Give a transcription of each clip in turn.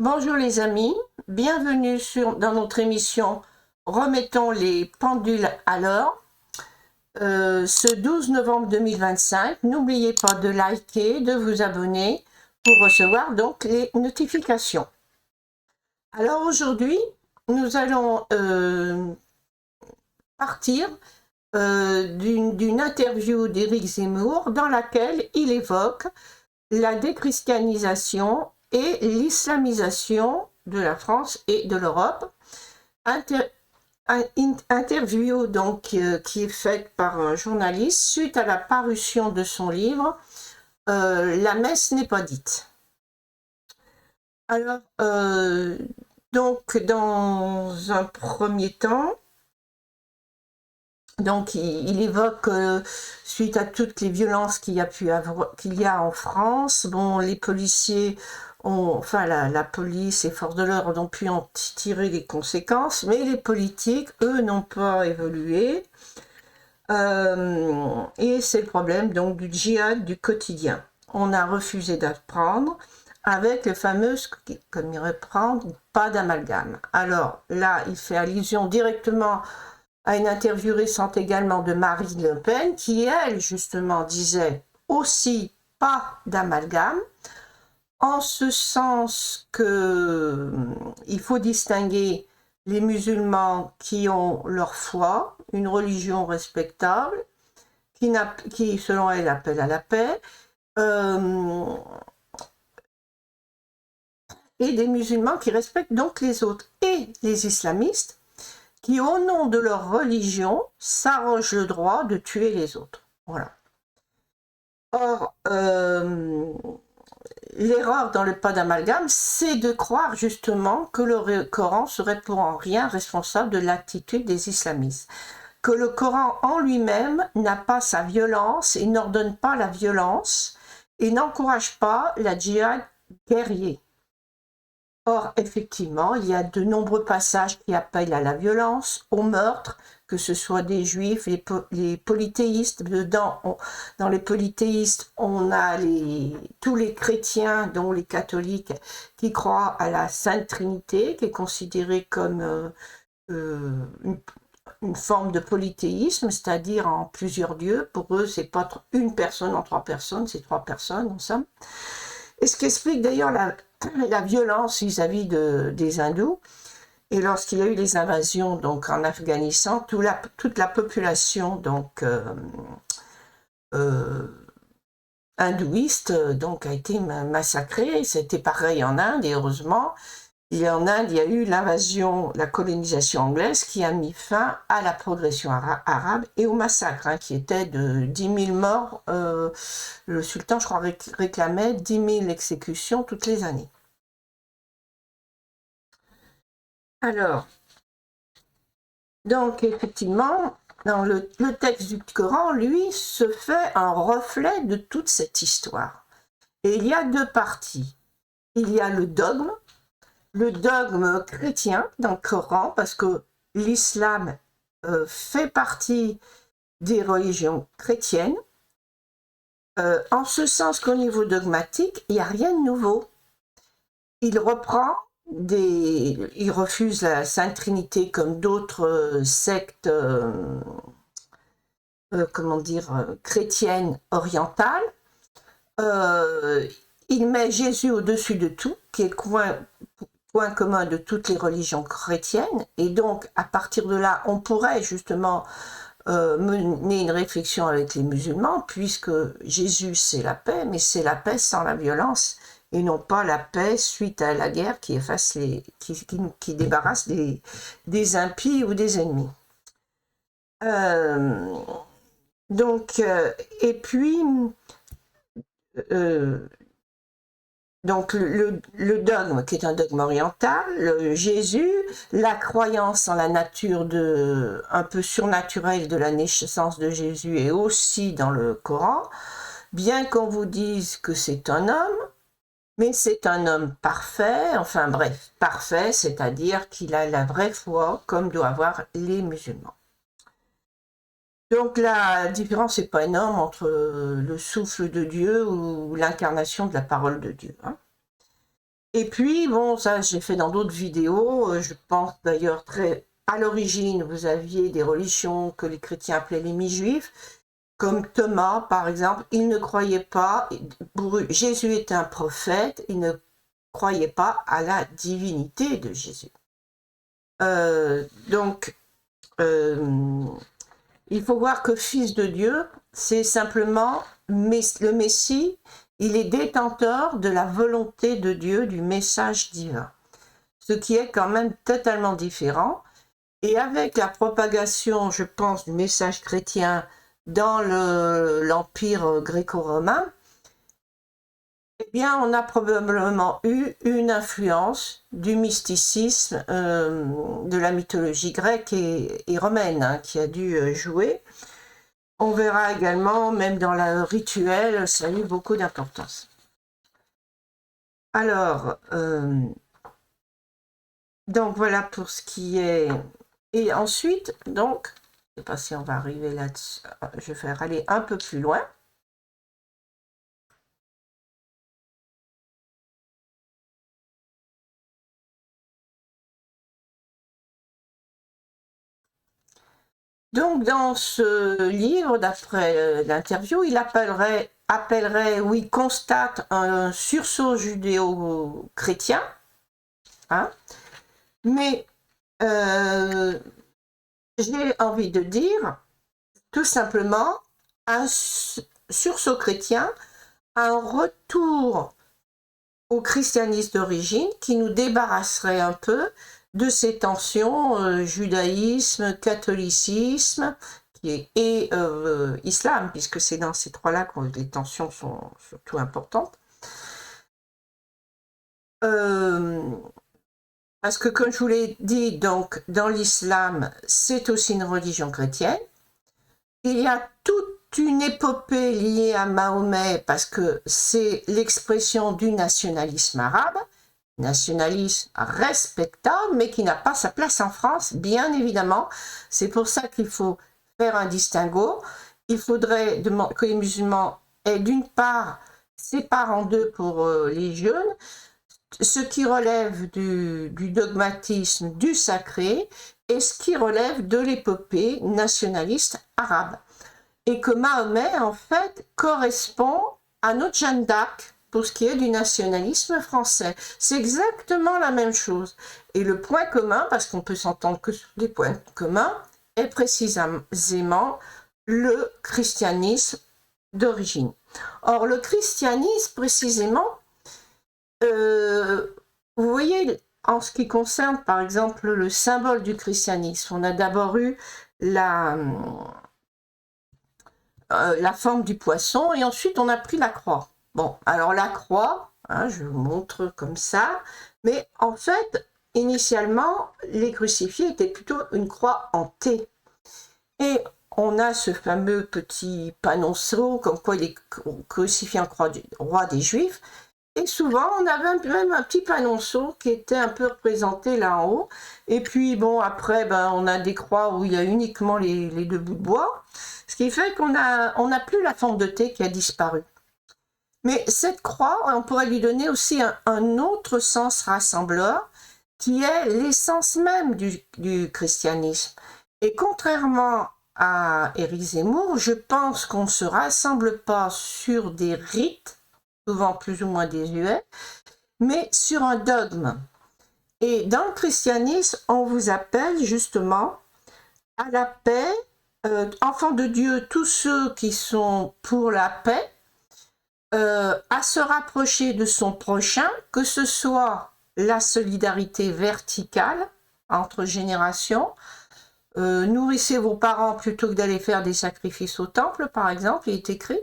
Bonjour les amis, bienvenue dans notre émission Remettons les pendules à l'heure. Ce 12 novembre 2025, n'oubliez pas de liker, de vous abonner pour recevoir donc les notifications. Alors aujourd'hui, nous allons partir d'une interview d'Éric Zemmour dans laquelle il évoque la déchristianisation et l'islamisation de la France et de l'Europe. Interview donc qui est faite par un journaliste suite à la parution de son livre La messe n'est pas dite. Alors, donc dans un premier temps, donc il évoque suite à toutes les violences qu'il y a en France, bon, les policiers enfin la police et forces de l'ordre ont pu en tirer les conséquences, mais les politiques, eux, n'ont pas évolué. Et c'est le problème donc du djihad du quotidien. On a refusé d'apprendre avec le fameux, comme il reprend, pas d'amalgame. Alors là, il fait allusion directement à une interview récente également de Marine Le Pen, qui elle justement disait aussi pas d'amalgame, en ce sens que il faut distinguer les musulmans qui ont leur foi, une religion respectable, qui selon elle appelle à la paix, euh, et des musulmans qui respectent donc les autres, et les islamistes qui, au nom de leur religion, s'arrogent le droit de tuer les autres. Voilà. Or, l'erreur dans le pas d'amalgame, c'est de croire justement que le Coran serait pour en rien responsable de l'attitude des islamistes. Que le Coran en lui-même n'a pas sa violence et n'ordonne pas la violence et n'encourage pas la djihad guerrier. Or, effectivement, il y a de nombreux passages qui appellent à la violence, au meurtre, que ce soit des juifs, les polythéistes. Dans les polythéistes, on a tous les chrétiens, dont les catholiques, qui croient à la Sainte Trinité, qui est considérée comme une forme de polythéisme, c'est-à-dire en plusieurs dieux. Pour eux, c'est pas une personne en trois personnes, c'est trois personnes en somme. Et ce qui explique d'ailleurs la violence vis-à-vis des hindous. Et lorsqu'il y a eu les invasions donc en Afghanistan, toute la population donc euh, hindouiste donc a été massacrée. C'était pareil en Inde, et heureusement, en Inde, il y a eu l'invasion, la colonisation anglaise qui a mis fin à la progression arabe et au massacre, qui était de 10 000 morts. Le sultan, je crois, réclamait 10 000 exécutions toutes les années. Alors, donc effectivement, dans le texte du Coran, lui, se fait un reflet de toute cette histoire. Et il y a deux parties. Il y a le dogme chrétien dans le Coran, parce que l'islam fait partie des religions chrétiennes, en ce sens qu'au niveau dogmatique, il n'y a rien de nouveau. Il reprend il refuse la Sainte Trinité comme d'autres sectes, comment dire, chrétiennes orientales. Il met Jésus au-dessus de tout, qui est le point commun de toutes les religions chrétiennes, et donc à partir de là, on pourrait justement mener une réflexion avec les musulmans, puisque Jésus c'est la paix, mais c'est la paix sans la violence, et non pas la paix suite à la guerre qui efface qui débarrasse des impies ou des ennemis. Donc, et puis, donc le dogme qui est un dogme oriental, Jésus, la croyance en la nature un peu surnaturelle de la naissance de Jésus est aussi dans le Coran, bien qu'on vous dise que c'est un homme, mais c'est un homme parfait, enfin bref, parfait, c'est-à-dire qu'il a la vraie foi comme doivent avoir les musulmans. Donc la différence n'est pas énorme entre le souffle de Dieu ou l'incarnation de la parole de Dieu. Et puis, bon, ça j'ai fait dans d'autres vidéos, je pense d'ailleurs à l'origine, vous aviez des religions que les chrétiens appelaient les mi-juifs, comme Thomas, par exemple, il ne croyait pas, pour eux, Jésus était un prophète, il ne croyait pas à la divinité de Jésus. Donc, il faut voir que Fils de Dieu, c'est simplement le Messie, il est détenteur de la volonté de Dieu, du message divin. Ce qui est quand même totalement différent. Et avec la propagation, je pense, du message chrétien dans l'Empire gréco-romain, eh bien, on a probablement eu une influence du mysticisme de la mythologie grecque et romaine hein, qui a dû jouer. On verra également, même dans le rituel, ça a eu beaucoup d'importance. Alors, donc voilà pour ce qui est... Et ensuite, donc, je ne sais pas si on va arriver là-dessus, je vais faire aller un peu plus loin. Donc, dans ce livre, d'après l'interview, il appellerait, ou il constate un sursaut judéo-chrétien, hein, mais j'ai envie de dire, tout simplement, un sursaut chrétien, un retour au christianisme d'origine qui nous débarrasserait un peu de ces tensions judaïsme, catholicisme et islam, puisque c'est dans ces trois-là que les tensions sont surtout importantes. Parce que comme je vous l'ai dit, donc dans l'islam, c'est aussi une religion chrétienne. Il y a toute une épopée liée à Mahomet parce que c'est l'expression du nationalisme arabe, nationalisme respectable, mais qui n'a pas sa place en France, bien évidemment. C'est pour ça qu'il faut faire un distinguo. Il faudrait que les musulmans aient d'une part, séparent en deux pour les jeunes, ce qui relève du dogmatisme, du sacré, et ce qui relève de l'épopée nationaliste arabe. Et que Mahomet, en fait, correspond à notre Jeanne d'Arc pour ce qui est du nationalisme français. C'est exactement la même chose. Et le point commun, parce qu'on peut s'entendre que sur des points communs, est précisément le christianisme d'origine. Or, le christianisme, précisément, vous voyez, en ce qui concerne, par exemple, le symbole du christianisme, on a d'abord eu la forme du poisson, et ensuite on a pris la croix. Bon, alors la croix, hein, je vous montre comme ça, mais en fait, initialement, les crucifiés étaient plutôt une croix en T. Et on a ce fameux petit panonceau, comme quoi il est crucifié en croix du roi des Juifs, et souvent, on avait même un petit panonceau qui était un peu représenté là en haut. Et puis, bon, après, on a des croix où il y a uniquement les deux bouts de bois. Ce qui fait qu'on n'a plus la forme de T qui a disparu. Mais cette croix, on pourrait lui donner aussi un autre sens rassembleur, qui est l'essence même du christianisme. Et contrairement à Éric Zemmour, je pense qu'on ne se rassemble pas sur des rites, souvent plus ou moins désuets, mais sur un dogme. Et dans le christianisme, on vous appelle justement à la paix, enfants de Dieu, tous ceux qui sont pour la paix, à se rapprocher de son prochain, que ce soit la solidarité verticale entre générations, nourrissez vos parents plutôt que d'aller faire des sacrifices au temple, par exemple, il est écrit,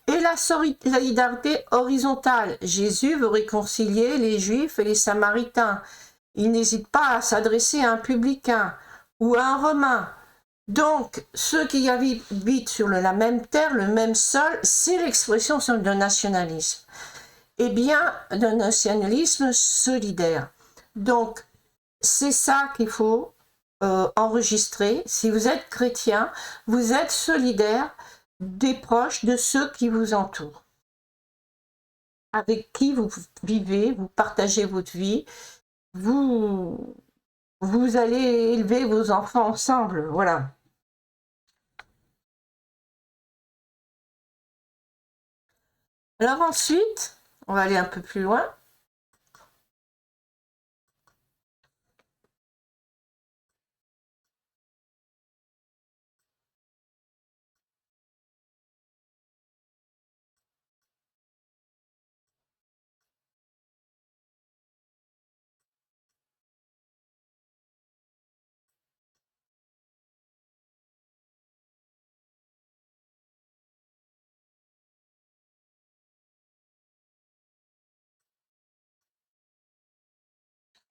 et la solidarité horizontale. Jésus veut réconcilier les Juifs et les Samaritains. Il n'hésite pas à s'adresser à un publicain ou à un Romain. Donc, ceux qui habitent sur la même terre, le même sol, c'est l'expression d'un nationalisme. Eh bien, d'un nationalisme solidaire. Donc, c'est ça qu'il faut enregistrer. Si vous êtes chrétien, vous êtes solidaire des proches, de ceux qui vous entourent. avec qui vous vivez, vous partagez votre vie, vous, vous allez élever vos enfants ensemble, voilà. Alors ensuite, on va aller un peu plus loin.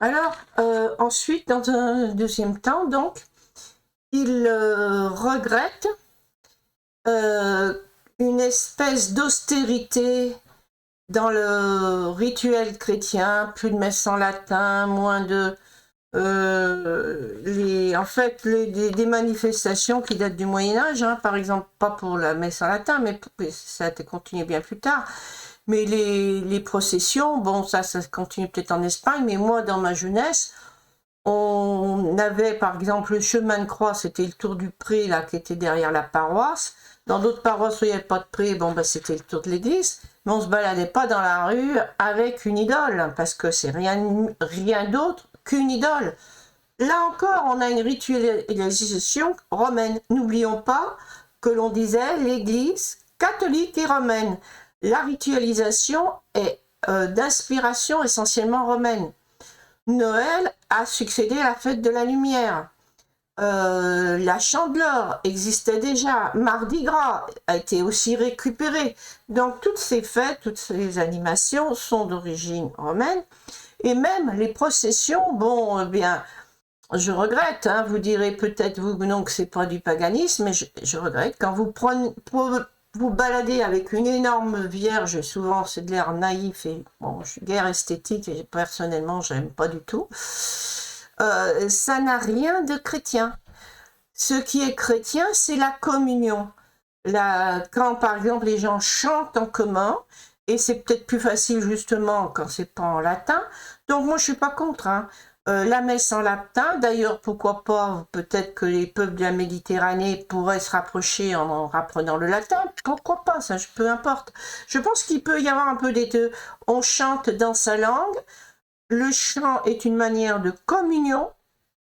Alors, ensuite, dans un deuxième temps, donc, il regrette une espèce d'austérité dans le rituel chrétien, plus de messe en latin, moins de... en fait, des manifestations qui datent du Moyen-Âge, hein, par exemple, pas pour la messe en latin, mais ça a été continué bien plus tard. Mais les processions, bon, ça continue peut-être en Espagne, mais moi, dans ma jeunesse, on avait par exemple le chemin de croix, c'était le tour du pré là qui était derrière la paroisse. Dans d'autres paroisses où il n'y avait pas de pré, bon ben c'était le tour de l'église, mais on se baladait pas dans la rue avec une idole, parce que c'est rien d'autre qu'une idole. Là encore, on a une ritualisation romaine. N'oublions pas que l'on disait l'église catholique et romaine. La ritualisation est d'inspiration essentiellement romaine. Noël a succédé à la fête de la lumière. La Chandeleur existait déjà. Mardi Gras a été aussi récupéré. Donc toutes ces fêtes, toutes ces animations sont d'origine romaine. Et même les processions, bon, eh bien, je regrette, hein, vous direz peut-être vous non que c'est pas du paganisme, mais je regrette quand vous baladez avec une énorme vierge, souvent c'est de l'air naïf et bon, je suis guère esthétique et personnellement j'aime pas du tout. Ça n'a rien de chrétien. Ce qui est chrétien, c'est la communion. Quand par exemple les gens chantent en commun, et c'est peut-être plus facile justement quand c'est pas en latin. Donc moi je suis pas contre. Hein. La messe en latin, d'ailleurs pourquoi pas, peut-être que les peuples de la Méditerranée pourraient se rapprocher en apprenant le latin, pourquoi pas, ça peu importe. Je pense qu'il peut y avoir un peu des deux. On chante dans sa langue, le chant est une manière de communion,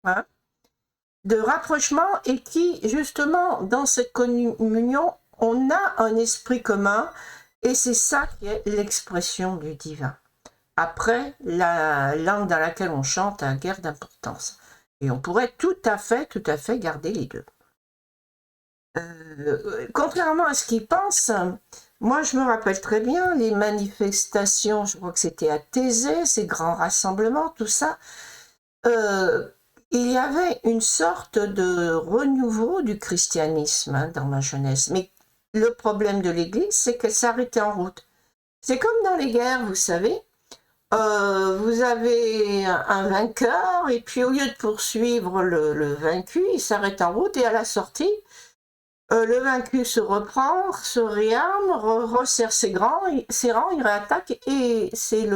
hein, de rapprochement, et qui justement dans cette communion, on a un esprit commun, et c'est ça qui est l'expression du divin. Après, la langue dans laquelle on chante a guère d'importance. Et on pourrait tout à fait garder les deux. Contrairement à ce qu'ils pensent, moi je me rappelle très bien les manifestations, je crois que c'était à Thésée, ces grands rassemblements, tout ça. Il y avait une sorte de renouveau du christianisme, hein, dans ma jeunesse. Mais le problème de l'Église, c'est qu'elle s'arrêtait en route. C'est comme dans les guerres, vous savez. Vous avez un vainqueur, et puis au lieu de poursuivre le vaincu, il s'arrête en route, et à la sortie, le vaincu se reprend, se réarme, resserre ses rangs, il réattaque, et c'est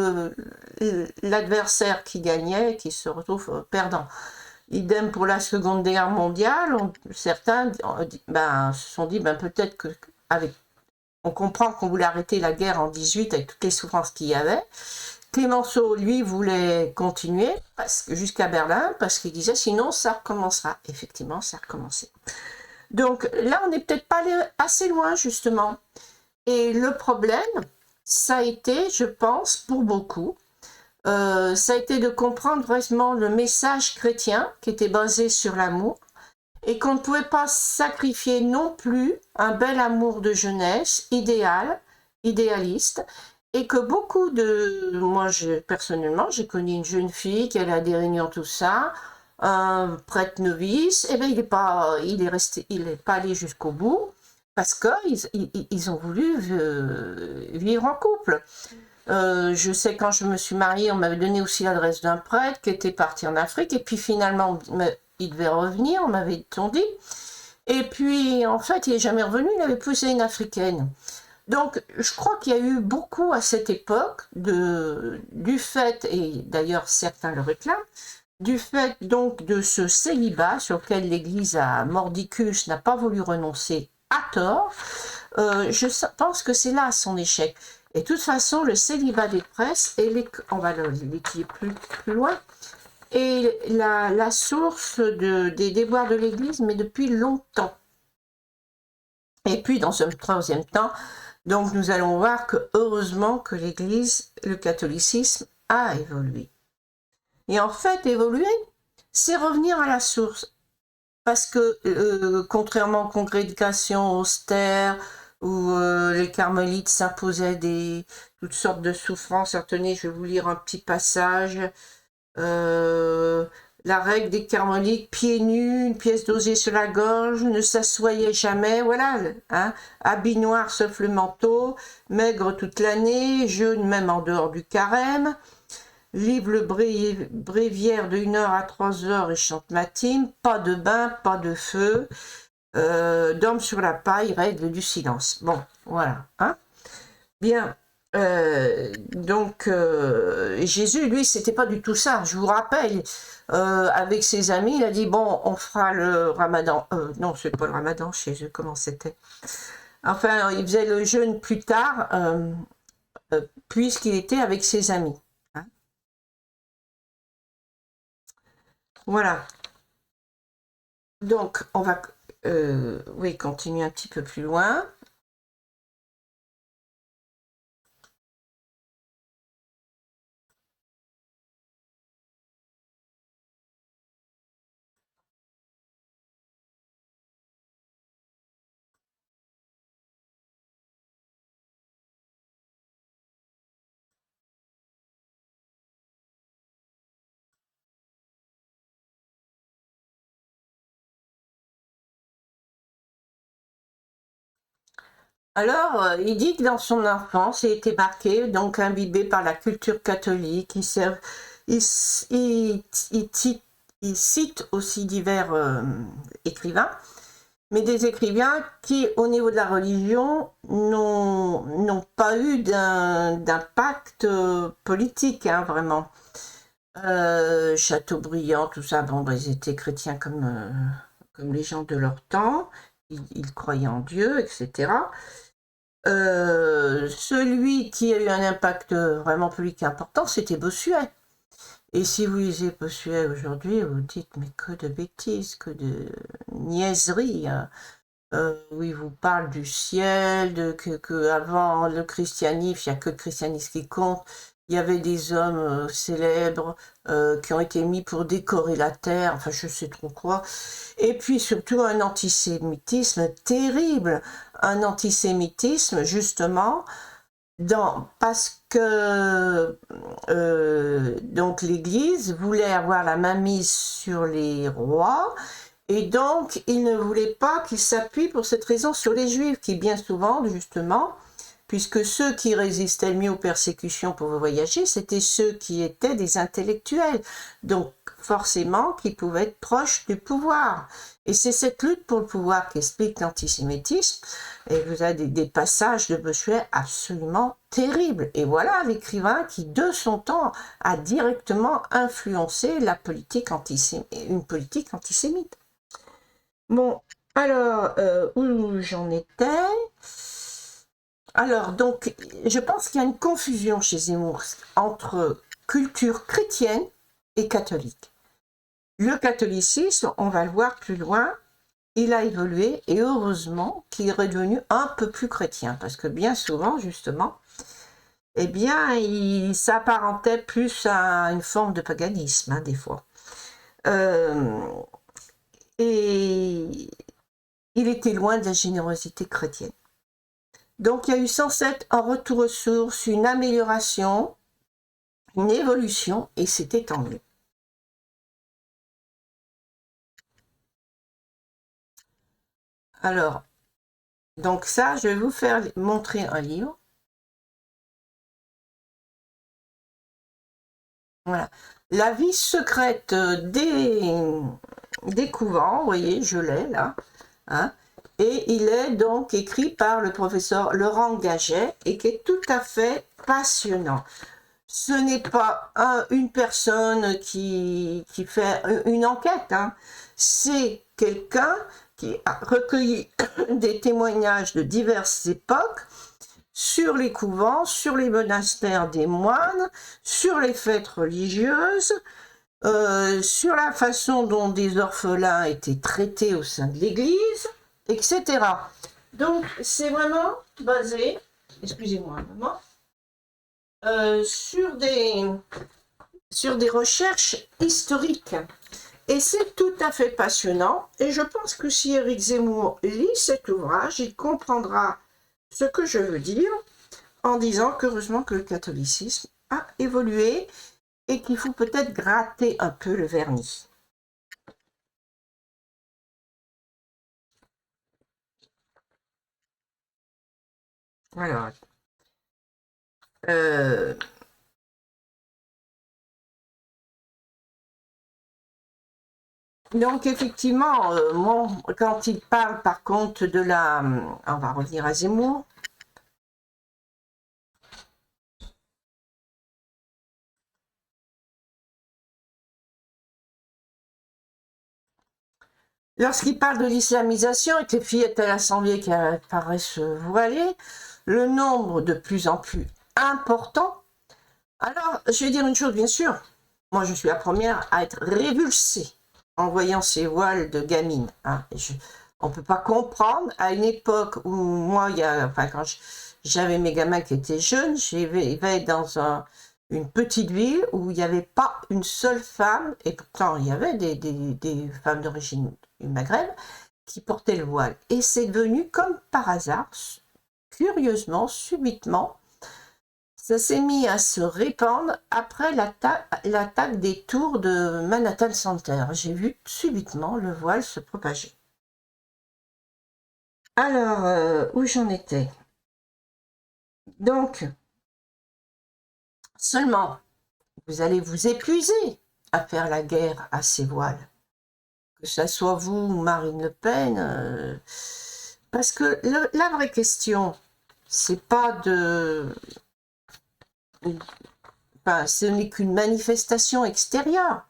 l'adversaire qui gagnait qui se retrouve perdant. Idem pour la Seconde Guerre mondiale, certains se sont dit peut-être que on comprend qu'on voulait arrêter la guerre en 18 avec toutes les souffrances qu'il y avait. Clémenceau, lui, voulait continuer jusqu'à Berlin parce qu'il disait sinon ça recommencera. Effectivement, ça a recommencé. Donc là, on n'est peut-être pas allé assez loin, justement. Et le problème, ça a été, je pense, pour beaucoup, ça a été de comprendre vraiment le message chrétien qui était basé sur l'amour et qu'on ne pouvait pas sacrifier non plus un bel amour de jeunesse, idéaliste, et que beaucoup de... Moi, personnellement, j'ai connu une jeune fille qui allait à des réunions, tout ça, un prêtre novice, et bien il est pas allé jusqu'au bout parce qu'ils ont voulu vivre en couple. Je sais quand je me suis mariée, on m'avait donné aussi l'adresse d'un prêtre qui était parti en Afrique, et puis finalement il devait revenir, on m'avait dit. Et puis en fait il n'est jamais revenu, il avait épousé une africaine. Donc, je crois qu'il y a eu beaucoup à cette époque du fait, et d'ailleurs certains le réclament, du fait donc de ce célibat sur lequel l'Église à Mordicus n'a pas voulu renoncer à tort. Je pense que c'est là son échec. Et de toute façon, le célibat des prêtres, on va l'étudier plus loin, est la source des déboires de l'Église, mais depuis longtemps. Et puis, dans un troisième temps, donc nous allons voir que heureusement que l'Église, le catholicisme, a évolué. Et en fait, évoluer, c'est revenir à la source. Parce que, contrairement aux congrégations austères, où les carmélites s'imposaient toutes sortes de souffrances, tenez, je vais vous lire un petit passage. La règle des carmélites, pieds nus, une pièce d'osier sur la gorge, ne s'assoyaient jamais, voilà, hein, habit noir sauf le manteau, maigre toute l'année, jeûne même en dehors du carême, livre le bréviaire de 1 heure à 3 heures et chante matine, pas de bain, pas de feu, dorme sur la paille, règle du silence. Bon, voilà, hein. Bien. Donc Jésus, lui, c'était pas du tout ça. Je vous rappelle, avec ses amis, il a dit bon, on fera le Ramadan. Non, c'est pas le Ramadan chez eux. Comment c'était? Enfin, il faisait le jeûne plus tard, puisqu'il était avec ses amis. Hein, voilà. Donc, on va, oui, continuer un petit peu plus loin. Alors, il dit que dans son enfance, il était marqué, donc imbibé par la culture catholique. Il cite aussi divers écrivains, mais des écrivains qui, au niveau de la religion, n'ont pas eu d'impact politique, hein, vraiment. Chateaubriand, tout ça, bon, ils étaient chrétiens comme les gens de leur temps, ils croyaient en Dieu, etc. Celui qui a eu un impact vraiment politique important, c'était Bossuet. Et si vous lisez Bossuet aujourd'hui, vous dites, mais que de bêtises, que de niaiseries, hein. Où il vous parle du ciel, que avant le christianisme, il n'y a que le christianisme qui compte. Il y avait des hommes célèbres qui ont été mis pour décorer la terre, enfin je sais trop quoi. Et puis surtout un antisémitisme terrible, un antisémitisme justement parce que donc l'Église voulait avoir la mainmise sur les rois. Et donc, il ne voulait pas qu'ils s'appuient pour cette raison sur les Juifs, qui bien souvent, justement, puisque ceux qui résistaient le mieux aux persécutions pour voyager, c'était ceux qui étaient des intellectuels, donc forcément qui pouvaient être proches du pouvoir. Et c'est cette lutte pour le pouvoir qui explique l'antisémitisme, et vous avez des passages de Bossuet absolument terribles. Et voilà l'écrivain qui, de son temps, a directement influencé la politique une politique antisémite. Bon, alors, où j'en étais? Alors, donc, je pense qu'il y a une confusion chez Zemmour entre culture chrétienne et catholique. Le catholicisme, on va le voir plus loin, il a évolué et heureusement qu'il est redevenu un peu plus chrétien, parce que bien souvent, justement, eh bien, il s'apparentait plus à une forme de paganisme, hein, des fois. Et il était loin de la générosité chrétienne. Donc il y a eu sans cesse un retour aux sources, une amélioration, une évolution, et c'était tant mieux. Alors, donc ça, je vais vous faire montrer un livre. Voilà. La vie secrète des couvents, vous voyez, je l'ai là. Hein. Et il est donc écrit par le professeur Laurent Gaget et qui est tout à fait passionnant. Ce n'est pas une personne qui fait une enquête, hein. C'est quelqu'un qui a recueilli des témoignages de diverses époques sur les couvents, sur les monastères des moines, sur les fêtes religieuses, sur la façon dont des orphelins étaient traités au sein de l'Église, etc. Donc, c'est vraiment basé, excusez-moi un moment, sur des recherches historiques. Et c'est tout à fait passionnant. Et je pense que si Éric Zemmour lit cet ouvrage, il comprendra ce que je veux dire en disant qu'heureusement que le catholicisme a évolué et qu'il faut peut-être gratter un peu le vernis. Alors, donc effectivement, quand il parle par contre de la... On va revenir à Zemmour. Lorsqu'il parle de l'islamisation et que les fillettes à l'Assemblée qui apparaissent voilées, le nombre de plus en plus important. Alors, je vais dire une chose, bien sûr. Moi, je suis la première à être révulsée en voyant ces voiles de gamines. Hein. On ne peut pas comprendre. À une époque où moi, quand j'avais mes gamins qui étaient jeunes, je vivais dans une petite ville où il n'y avait pas une seule femme, et pourtant il y avait des femmes d'origine du Maghreb qui portaient le voile. Et c'est devenu comme par hasard, curieusement, subitement, ça s'est mis à se répandre après l'attaque des tours de Manhattan Center. J'ai vu subitement le voile se propager. Alors, où j'en étais? Donc, seulement, vous allez vous épuiser à faire la guerre à ces voiles. Que ça soit vous ou Marine Le Pen. Parce que la vraie question, c'est pas de... Enfin, ce n'est qu'une manifestation extérieure.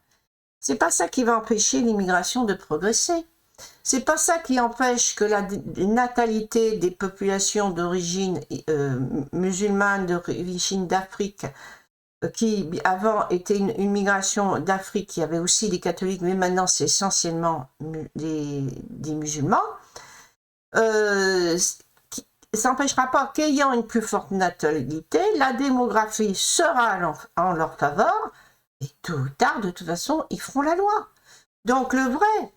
C'est pas ça qui va empêcher l'immigration de progresser. C'est pas ça qui empêche que la natalité des populations d'origine musulmane, d'origine d'Afrique, qui avant était une migration d'Afrique, il y avait aussi des catholiques, mais maintenant c'est essentiellement des musulmans, ça n'empêchera pas qu'ayant une plus forte natalité, la démographie sera en leur faveur, et tôt ou tard, de toute façon, ils feront la loi. Donc le vrai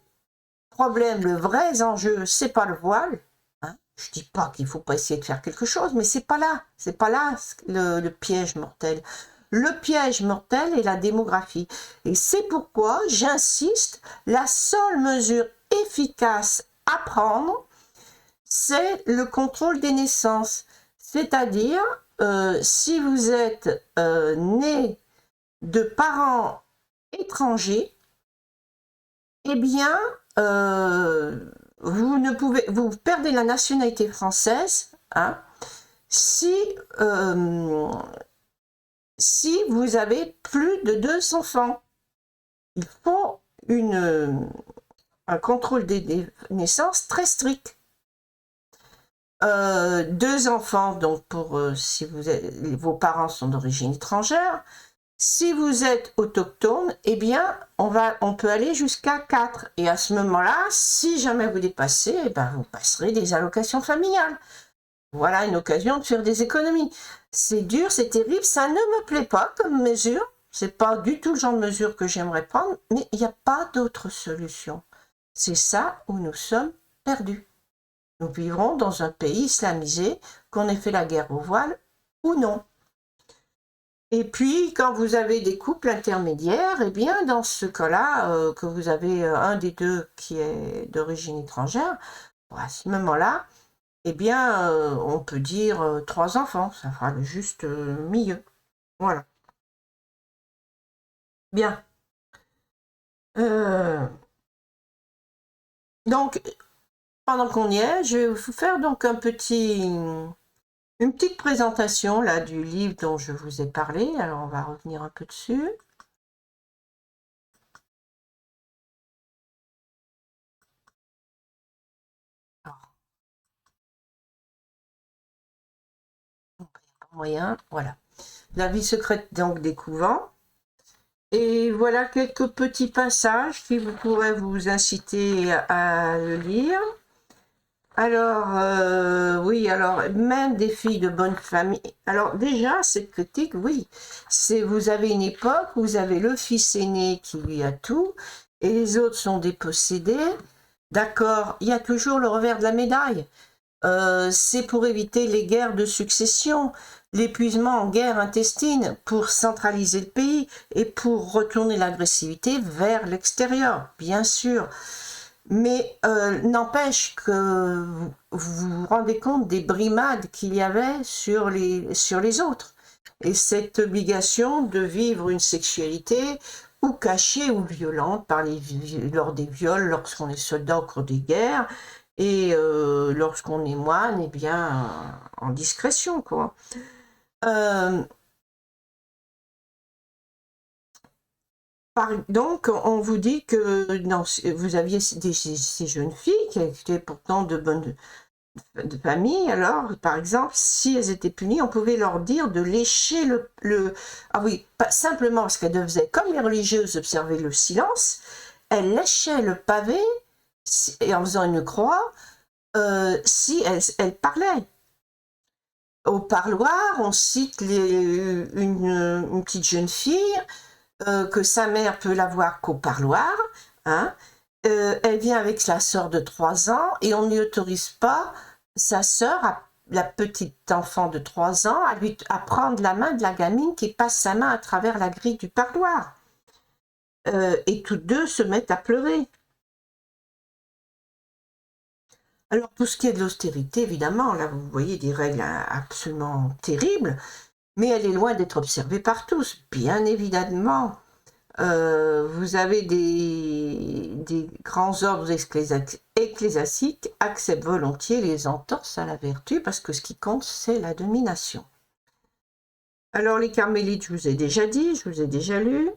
problème, le vrai enjeu, c'est pas le voile. Hein. Je dis pas qu'il faut pas essayer de faire quelque chose, mais c'est pas là le piège mortel. Le piège mortel est la démographie. Et c'est pourquoi j'insiste, la seule mesure efficace à prendre, c'est le contrôle des naissances. C'est-à-dire, si vous êtes né de parents étrangers, eh bien, vous perdez la nationalité française, hein, si vous avez plus de 2 enfants. Il faut un contrôle des naissances très strict. 2 enfants, donc si vos parents sont d'origine étrangère. Si vous êtes autochtone, eh bien, on peut aller jusqu'à 4. Et à ce moment-là, si jamais vous dépassez, eh ben, vous passerez des allocations familiales. Voilà une occasion de faire des économies. C'est dur, c'est terrible, ça ne me plaît pas comme mesure. C'est pas du tout le genre de mesure que j'aimerais prendre, mais il n'y a pas d'autre solution. C'est ça où nous sommes perdus. Nous vivrons dans un pays islamisé, qu'on ait fait la guerre au voile ou non. Et puis, quand vous avez des couples intermédiaires, eh bien, dans ce cas-là, que vous avez un des deux qui est d'origine étrangère, à ce moment-là, eh bien, on peut dire 3 enfants, ça fera le juste milieu. Voilà. Bien. Donc, pendant qu'on y est, je vais vous faire donc une petite présentation là du livre dont je vous ai parlé. Alors on va revenir un peu dessus. Alors, moyen, voilà. La vie secrète donc des couvents. Et voilà quelques petits passages qui pourraient vous inciter à le lire. Alors, oui, alors, même des filles de bonne famille. Alors, déjà, cette critique, oui, c'est vous avez une époque, vous avez le fils aîné qui lui a tout, et les autres sont dépossédés. D'accord, il y a toujours le revers de la médaille. C'est pour éviter les guerres de succession, l'épuisement en guerre intestine, pour centraliser le pays et pour retourner l'agressivité vers l'extérieur, bien sûr. Mais n'empêche que vous rendez compte des brimades qu'il y avait sur les autres. Et cette obligation de vivre une sexualité ou cachée ou violente lors des viols, lorsqu'on est soldat au cours des guerres, et lorsqu'on est moine, eh bien, en discrétion, quoi. Euh, donc, on vous dit que non, vous aviez ces jeunes filles qui étaient pourtant de bonnes de famille. Alors, par exemple, si elles étaient punies, on pouvait leur dire de lécher Ah oui, pas simplement parce qu'elles faisaient comme les religieuses observaient le silence, elles léchaient le pavé et en faisant une croix, si elles parlaient. Au parloir, on cite une petite jeune fille que sa mère peut la voir qu'au parloir. Hein. Elle vient avec la sœur de 3 ans et on n'y autorise pas sa sœur, la petite enfant de 3 ans, à prendre la main de la gamine qui passe sa main à travers la grille du parloir. Et toutes deux se mettent à pleurer. Alors, pour ce qui est de l'austérité, évidemment, là, vous voyez des règles absolument terribles, mais elle est loin d'être observée par tous, bien évidemment. Vous avez des grands ordres ecclésiastiques acceptent volontiers les entorses à la vertu parce que ce qui compte, c'est la domination. Alors, les carmélites, je vous ai déjà dit, je vous ai déjà lu.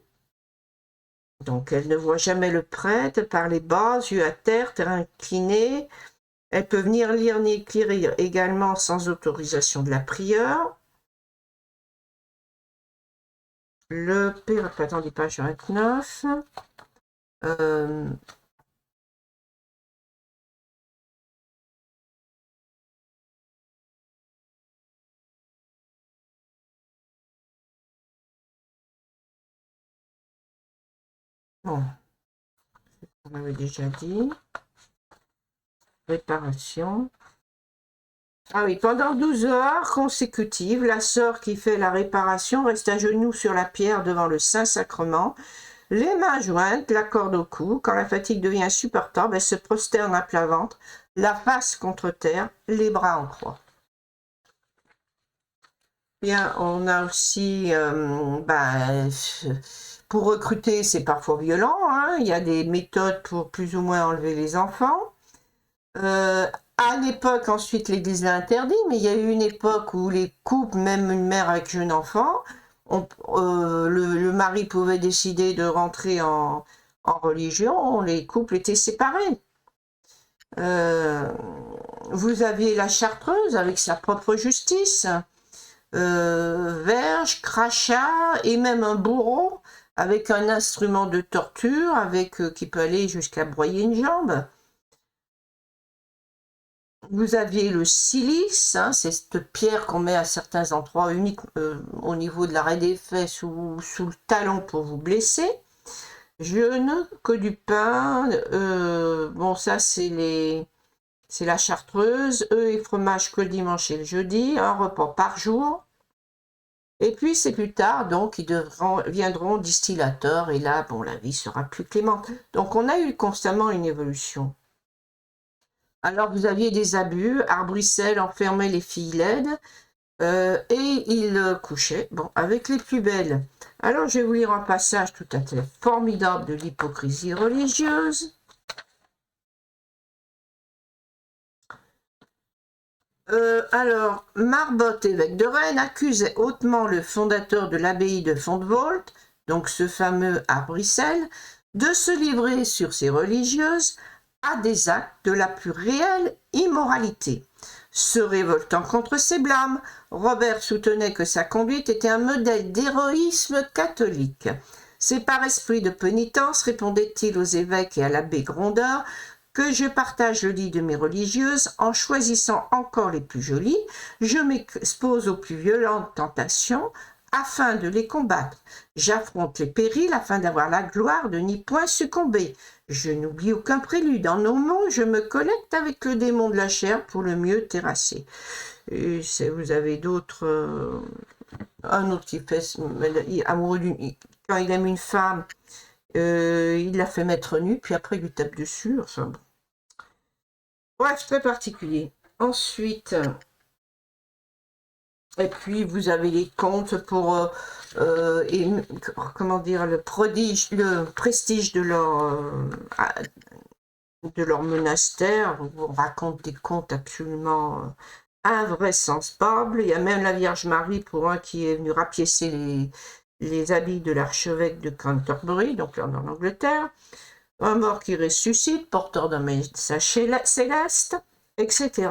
Donc, elles ne voient jamais le prêtre, parler bas, yeux à terre, terrain incliné. Elles peuvent ni lire ni écrire également sans autorisation de la prieure. Le père, attendez, page 29. Bon, on avait déjà dit. Réparation. Ah oui, pendant 12 heures consécutives, la sœur qui fait la réparation reste à genoux sur la pierre devant le Saint-Sacrement, les mains jointes, la corde au cou. Quand la fatigue devient insupportable, elle se prosterne à plat ventre, la face contre terre, les bras en croix. Bien, on a aussi, pour recruter, c'est parfois violent, hein. Il y a des méthodes pour plus ou moins enlever les enfants. À l'époque, ensuite, l'Église l'a interdit, mais il y a eu une époque où les couples, même une mère avec jeune enfant, le mari pouvait décider de rentrer en religion, les couples étaient séparés. Vous aviez la Chartreuse avec sa propre justice, verge, crachat et même un bourreau avec un instrument de torture qui peut aller jusqu'à broyer une jambe. Vous aviez le silice, hein, c'est cette pierre qu'on met à certains endroits uniques au niveau de l'arrêt des fesses ou sous le talon pour vous blesser. Jeûne, que du pain, bon ça c'est la chartreuse, œufs et fromage que le dimanche et le jeudi, un repas par jour. Et puis c'est plus tard donc ils viendront distillateurs et là bon la vie sera plus clémente. Donc on a eu constamment une évolution. Alors, vous aviez des abus. Arbrisseil enfermait les filles laides et il couchait avec les plus belles. Alors, je vais vous lire un passage tout à fait formidable de l'hypocrisie religieuse. Alors, Marbot, évêque de Rennes, accusait hautement le fondateur de l'abbaye de Fontvolt, donc ce fameux à Bruxelles, de se livrer sur ses religieuses à des actes de la plus réelle immoralité. Se révoltant contre ces blâmes, Robert soutenait que sa conduite était un modèle d'héroïsme catholique. C'est par esprit de pénitence, répondait-il aux évêques et à l'abbé Grondeur, que je partage le lit de mes religieuses en choisissant encore les plus jolies, je m'expose aux plus violentes tentations afin de les combattre. J'affronte les périls afin d'avoir la gloire de n'y point succomber. Je n'oublie aucun prélude. En nos mots, je me connecte avec le démon de la chair pour le mieux terrasser. Et vous avez d'autres... un autre qui fait amoureux quand il aime une femme, il la fait mettre nue, puis après il lui tape dessus. Enfin, bon. Bref, très particulier. Ensuite, et puis vous avez les contes pour comment dire, le prestige de leur monastère. On raconte des contes absolument invraisemblables. Il y a même la Vierge Marie pour un qui est venu rapiécer les habits de l'archevêque de Canterbury, donc là en Angleterre. Un mort qui ressuscite, porteur d'un message céleste, etc.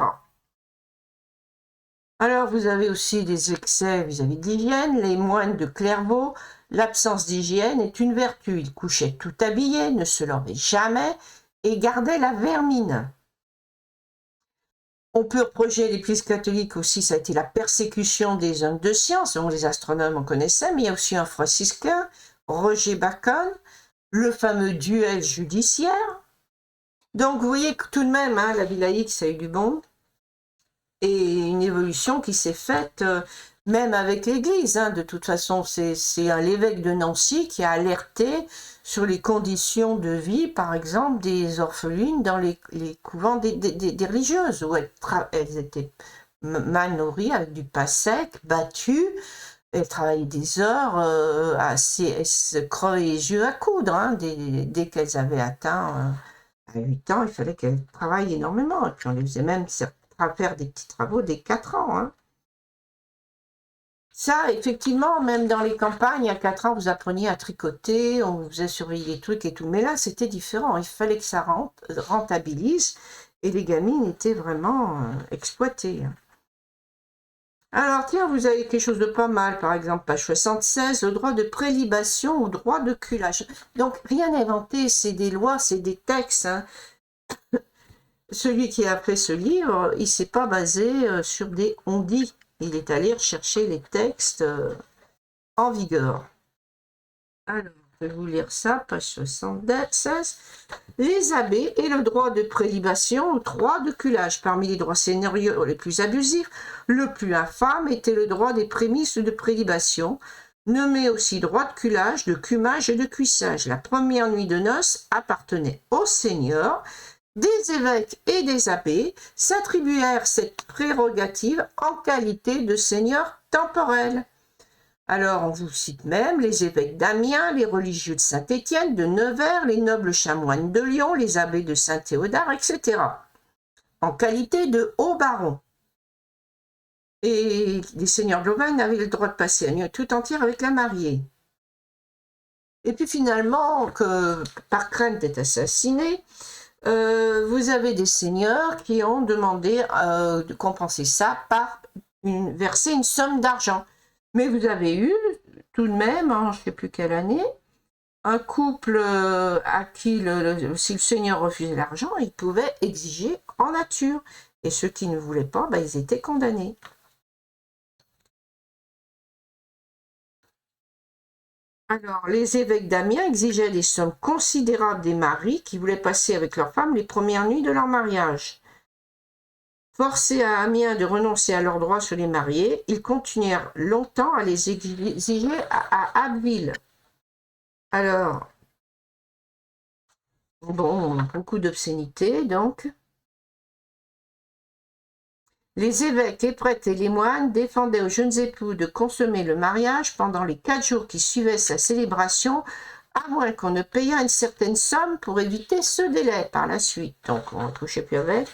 Alors, vous avez aussi des excès vis-à-vis d'hygiène. Les moines de Clairvaux, l'absence d'hygiène est une vertu. Ils couchaient tout habillés, ne se lavaient jamais et gardaient la vermine. On peut reprocher l'Église catholique aussi, ça a été la persécution des hommes de science, dont les astronomes on connaissait, mais il y a aussi un franciscain, Roger Bacon, le fameux duel judiciaire. Donc vous voyez que tout de même, la vie laïque, ça a eu du bon. Et une évolution qui s'est faite même avec l'Église. De toute façon, c'est l'évêque de Nancy qui a alerté sur les conditions de vie, par exemple, des orphelines dans les couvents des religieuses, où elles étaient mal nourries, avec du pain sec, battues. Elles travaillaient des heures, elles se crevaient les yeux à coudre. Dès qu'elles avaient atteint 8 ans, il fallait qu'elles travaillent énormément. Et puis on les faisait même à faire des petits travaux dès 4 ans. Ça, effectivement, même dans les campagnes, à 4 ans, vous appreniez à tricoter, on vous faisait surveiller les trucs et tout. Mais là, c'était différent. Il fallait que ça rentabilise et les gamines étaient vraiment exploitées. Alors, tiens, vous avez quelque chose de pas mal, par exemple, page 76, le droit de prélibation ou droit de culage. Donc, rien inventé, c'est des lois, c'est des textes. Celui qui a fait ce livre, il ne s'est pas basé sur des on-dit. Il est allé chercher les textes en vigueur. Alors, je vais vous lire ça, page 76. Les abbés et le droit de prélibation ou droit de culage. Parmi les droits seigneuriaux les plus abusifs, le plus infâme était le droit des prémices de prélibation, nommé aussi droit de culage, de cumage et de cuissage. La première nuit de noces appartenait aux seigneurs. Des évêques et des abbés s'attribuèrent cette prérogative en qualité de seigneurs temporels. Alors, on vous cite même les évêques d'Amiens, les religieux de Saint-Étienne, de Nevers, les nobles chanoines de Lyon, les abbés de Saint-Théodard, etc. En qualité de hauts barons. Et les seigneurs de l'Auvergne avaient le droit de passer la nuit tout entière avec la mariée. Et puis finalement, que Parcrène est assassiné, vous avez des seigneurs qui ont demandé de compenser ça par verser une somme d'argent. Mais vous avez eu tout de même, je ne sais plus quelle année, un couple à qui, si le seigneur refusait l'argent, il pouvait exiger en nature. Et ceux qui ne voulaient pas, ils étaient condamnés. Alors, les évêques d'Amiens exigeaient des sommes considérables des maris qui voulaient passer avec leurs femmes les premières nuits de leur mariage. Forcés à Amiens de renoncer à leurs droits sur les mariés, ils continuèrent longtemps à les exiger à Abbeville. Alors, bon, beaucoup d'obscénités donc. Les évêques, les prêtres et les moines défendaient aux jeunes époux de consommer le mariage pendant les 4 jours qui suivaient sa célébration, à moins qu'on ne payât une certaine somme pour éviter ce délai par la suite. Donc, on ne touchait plus avec.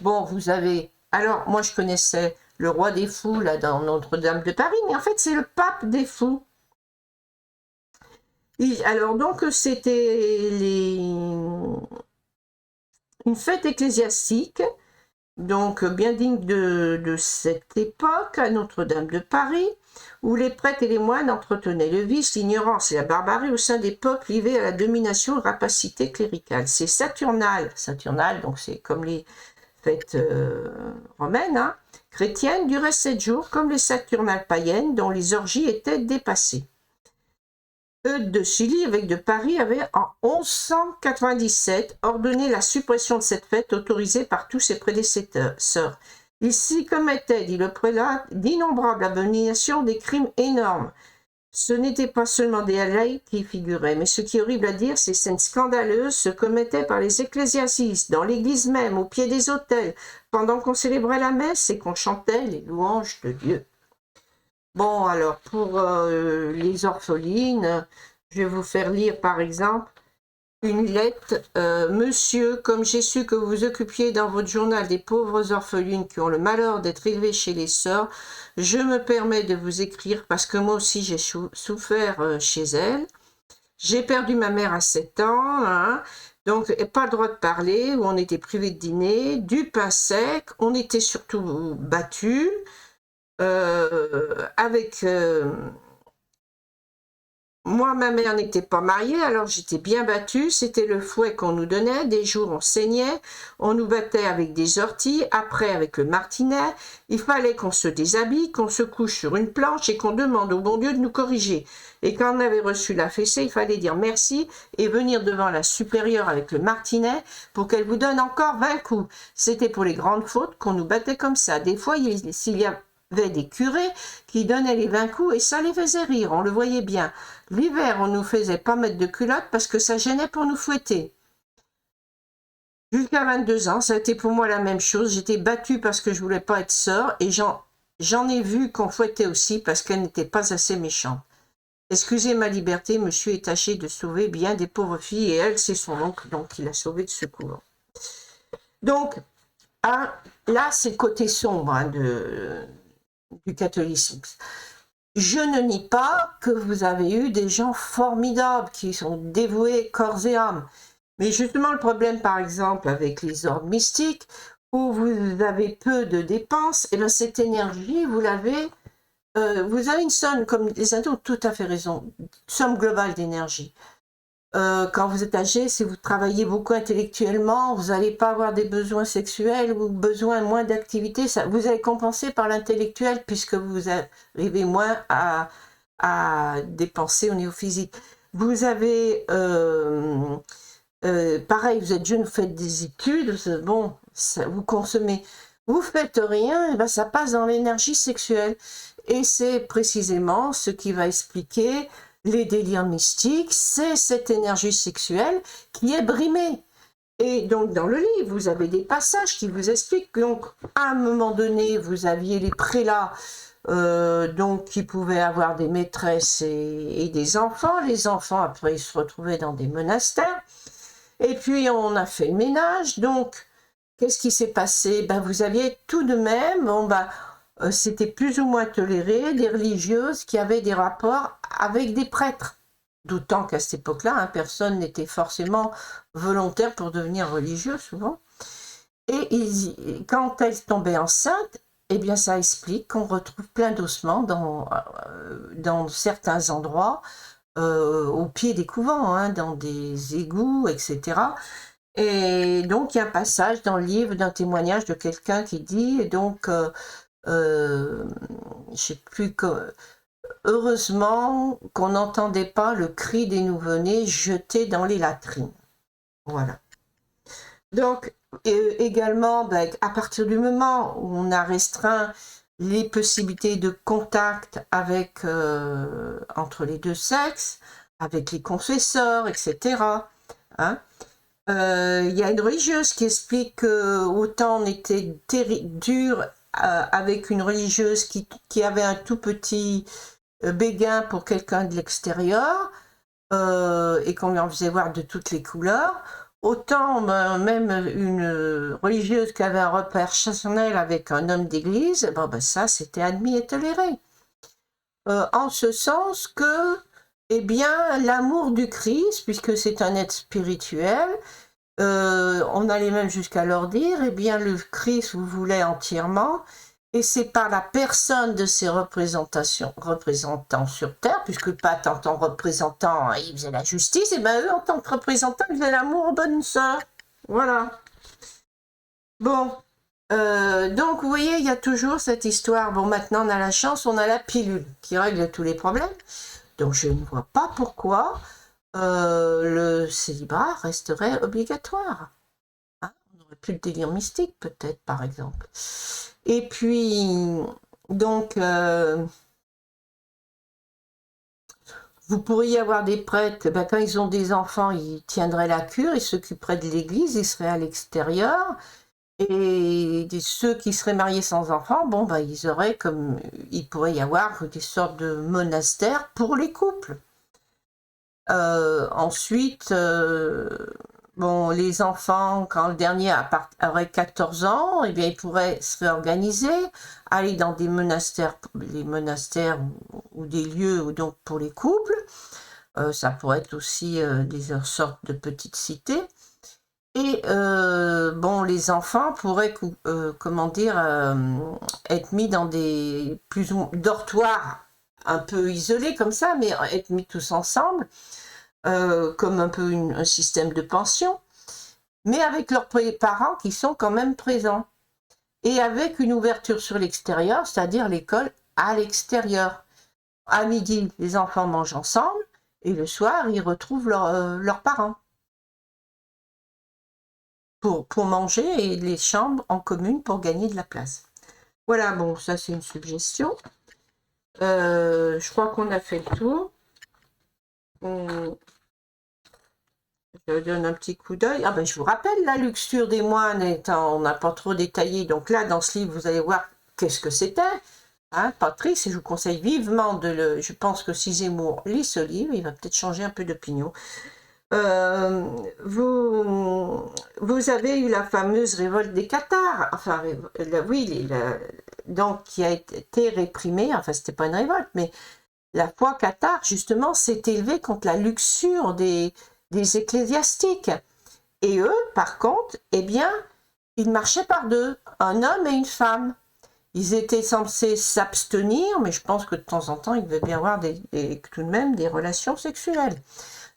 Bon, vous avez Alors, moi, je connaissais le roi des fous, là, dans Notre-Dame de Paris, mais en fait, c'est le pape des fous. Alors, donc, c'était une fête ecclésiastique, donc bien digne de cette époque, à Notre-Dame de Paris, où les prêtres et les moines entretenaient le vice, l'ignorance et la barbarie au sein des peuples livrés à la domination et rapacité cléricale. C'est saturnal, donc c'est comme les fêtes romaines, hein, chrétiennes, duraient 7 jours, comme les saturnales païennes, dont les orgies étaient dépassées. Eudes de Sully, évêque de Paris, avait en 1197 ordonné la suppression de cette fête autorisée par tous ses prédécesseurs. Il s'y commettait, dit le prélat, d'innombrables abominations, des crimes énormes. Ce n'était pas seulement des laïcs qui figuraient, mais ce qui est horrible à dire, ces scènes scandaleuses se commettaient par les ecclésiastiques, dans l'église même, au pied des autels, pendant qu'on célébrait la messe et qu'on chantait les louanges de Dieu. Bon, alors, pour les orphelines, je vais vous faire lire, par exemple, une lettre. Monsieur, comme j'ai su que vous vous occupiez dans votre journal des pauvres orphelines qui ont le malheur d'être élevées chez les sœurs, je me permets de vous écrire parce que moi aussi j'ai souffert chez elles. J'ai perdu ma mère à 7 ans, hein, donc pas le droit de parler, où on était privé de dîner, du pain sec, on était surtout battus. Avec moi, ma mère n'était pas mariée, alors j'étais bien battue, c'était le fouet qu'on nous donnait, des jours on saignait, on nous battait avec des orties, après avec le martinet, il fallait qu'on se déshabille, qu'on se couche sur une planche et qu'on demande au bon Dieu de nous corriger. Et quand on avait reçu la fessée, il fallait dire merci et venir devant la supérieure avec le martinet pour qu'elle vous donne encore 20 coups. C'était pour les grandes fautes qu'on nous battait comme ça. Des fois, s'il y avait des curés qui donnaient les 20 coups et ça les faisait rire, on le voyait bien. L'hiver, on nous faisait pas mettre de culotte parce que ça gênait pour nous fouetter. Jusqu'à 22 ans, ça a été pour moi la même chose. J'étais battue parce que je voulais pas être sœur et j'en ai vu qu'on fouettait aussi parce qu'elle n'était pas assez méchante. Excusez ma liberté, monsieur est tâché de sauver bien des pauvres filles et elle, c'est son oncle, donc il a sauvé de ce couvent. Donc, là, c'est le côté sombre hein, du catholicisme. Je ne nie pas que vous avez eu des gens formidables qui sont dévoués corps et âme. Mais justement, le problème, par exemple, avec les ordres mystiques, où vous avez peu de dépenses, et bien cette énergie, vous avez une somme, comme les hindous ont tout à fait raison, somme globale d'énergie. Quand vous êtes âgé, si vous travaillez beaucoup intellectuellement, vous n'allez pas avoir des besoins sexuels ou besoin moins d'activité. Vous allez compenser par l'intellectuel puisque vous arrivez moins à dépenser au niveau physique. Vous avez, pareil, vous êtes jeune, vous faites des études, bon, vous consommez. Vous faites rien, et ben ça passe dans l'énergie sexuelle. Et c'est précisément ce qui va expliquer les délires mystiques, c'est cette énergie sexuelle qui est brimée. Et donc dans le livre, vous avez des passages qui vous expliquent que donc à un moment donné, vous aviez les prélats donc qui pouvaient avoir des maîtresses et des enfants. Les enfants, après, ils se retrouvaient dans des monastères. Et puis on a fait le ménage. Donc, qu'est-ce qui s'est passé? Ben, vous aviez tout de même, bon, ben, c'était plus ou moins toléré, des religieuses qui avaient des rapports avec des prêtres. D'autant qu'à cette époque-là, hein, personne n'était forcément volontaire pour devenir religieux, souvent. Et quand elles tombaient enceintes, eh bien, ça explique qu'on retrouve plein d'ossements dans certains endroits, au pied des couvents, hein, dans des égouts, etc. Et donc, il y a un passage dans le livre d'un témoignage de quelqu'un qui dit, donc, je sais plus que, heureusement qu'on n'entendait pas le cri des nouveau-nés jetés dans les latrines. Voilà. Donc, également, ben, à partir du moment où on a restreint les possibilités de contact avec, entre les deux sexes, avec les confesseurs, etc., hein, y a une religieuse qui explique qu'autant on était dur avec une religieuse qui avait un tout petit béguin pour quelqu'un de l'extérieur et qu'on lui en faisait voir de toutes les couleurs, autant même une religieuse qui avait un repère charnel avec un homme d'église, bon, ben ça c'était admis et toléré. En ce sens que, eh bien, l'amour du Christ, puisque c'est un être spirituel, on allait même jusqu'à leur dire, eh bien, le Christ vous voulait entièrement, et c'est par la personne de ses représentants sur terre, puisque pas en tant que représentant, ils faisaient la justice, et bien eux, en tant que représentants, ils faisaient l'amour aux bonnes sœurs. Voilà. Bon, donc vous voyez, il y a toujours cette histoire. Bon, maintenant on a la chance, on a la pilule qui règle tous les problèmes. Donc je ne vois pas pourquoi le célibat resterait obligatoire. Hein, on aurait plus le délire mystique peut-être, par exemple. Et puis, donc, vous pourriez avoir des prêtres, ben, quand ils ont des enfants, ils tiendraient la cure, ils s'occuperaient de l'église, ils seraient à l'extérieur. Et ceux qui seraient mariés sans enfants, bon, ben, ils auraient comme, il pourrait y avoir des sortes de monastères pour les couples. Ensuite, bon, les enfants, quand le dernier aurait 14 ans, eh bien, ils pourraient se réorganiser, aller dans des monastères, les monastères ou des lieux ou donc pour les couples. Ça pourrait être aussi des sortes de petites cités. Et bon, les enfants pourraient, comment dire, être mis dans des dortoirs un peu isolés comme ça, mais être mis tous ensemble, comme un peu un système de pension, mais avec leurs parents qui sont quand même présents. Et avec une ouverture sur l'extérieur, c'est-à-dire l'école à l'extérieur. À midi, les enfants mangent ensemble, et le soir, ils retrouvent leurs parents. Pour manger et les chambres en commune pour gagner de la place. Voilà, bon, ça c'est une suggestion. Je crois qu'on a fait le tour. Je donne un petit coup d'œil. Ah ben, je vous rappelle, la luxure des moines, on n'a pas trop détaillé. Donc là, dans ce livre, vous allez voir qu'est-ce que c'était. Hein, Patrice, et je vous conseille vivement de le... Je pense que si Zemmour lit ce livre, il va peut-être changer un peu d'opinion. Vous avez eu la fameuse révolte des Cathares, enfin, oui, donc qui a été réprimée, enfin, c'était pas une révolte, mais la foi cathare, justement, s'est élevée contre la luxure des ecclésiastiques. Et eux, par contre, eh bien, ils marchaient par deux, un homme et une femme. Ils étaient censés s'abstenir, mais je pense que de temps en temps, il devait bien avoir tout de même des relations sexuelles.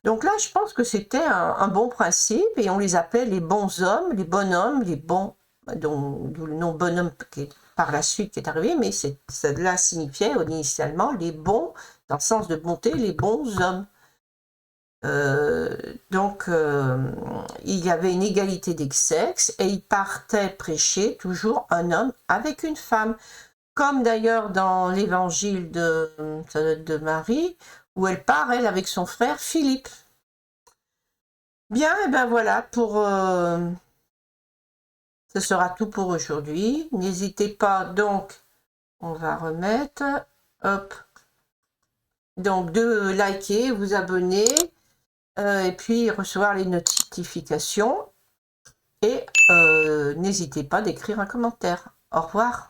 Donc là, je pense que c'était un bon principe, et on les appelait les bons hommes, les bonhommes, les bons, d'où le nom bonhomme qui est par la suite qui est arrivé, mais cela signifiait initialement les bons, dans le sens de bonté, les bons hommes. Donc, il y avait une égalité des sexes, et il partait prêcher toujours un homme avec une femme, comme d'ailleurs dans l'évangile de Marie, où elle part, elle, avec son frère Philippe. Bien, et ben voilà, ce sera tout pour aujourd'hui. N'hésitez pas, donc, on va remettre, hop, donc de liker, vous abonner, et puis recevoir les notifications, et n'hésitez pas d'écrire un commentaire. Au revoir.